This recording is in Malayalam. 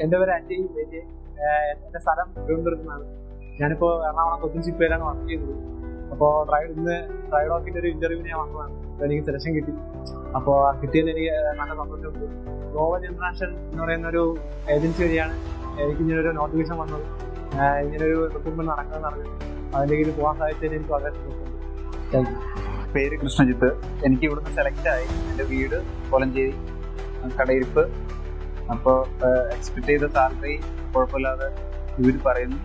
എൻ്റെ പേര് അജയ് വിജയ്. എൻ്റെ സ്ഥലം തിരുവനന്തപുരത്താണ്. ഞാനിപ്പോൾ എറണാകുളം കൊച്ചിൻ ഷിപ്പ്വേയിലാണ് വർക്ക് ചെയ്യുന്നത്. അപ്പോൾ ഇന്ന് ഡ്രൈഡോക്കിൻ്റെ ഒരു ഇന്റർവ്യൂവിന് ഞാൻ വന്നതാണ്. അപ്പോൾ എനിക്ക് സെലക്ഷൻ കിട്ടി. അപ്പോൾ കിട്ടിയതിൽ എനിക്ക് നല്ല സന്തോഷമുണ്ട്. ഗ്ലോബൽ ഇന്റർനാഷണൽ എന്ന് പറയുന്ന ഒരു ഏജൻസി വഴിയാണ് എനിക്ക് ഇങ്ങനൊരു നോട്ടിഫിക്കേഷൻ വന്നത്. ഇങ്ങനൊരു റിക്രൂട്ട്മെന്റ് നടക്കുന്നത് പറഞ്ഞു. അതിൻ്റെ കീഴിൽ പോകാൻ സാധിച്ചതിന് എനിക്ക് വളരെ സന്തോഷമുണ്ട്. Thank you. പേര് കൃഷ്ണജിത്ത്. എനിക്ക് ഇവിടുന്ന് സെലക്ട് ആയി. എൻ്റെ വീട് കോലഞ്ചേരി കടയിരിപ്പ്. അപ്പോൾ എക്സ്പെക്ട് ചെയ്ത സാലറി കുഴപ്പമില്ലാതെ ഇവർ പറയുന്നു.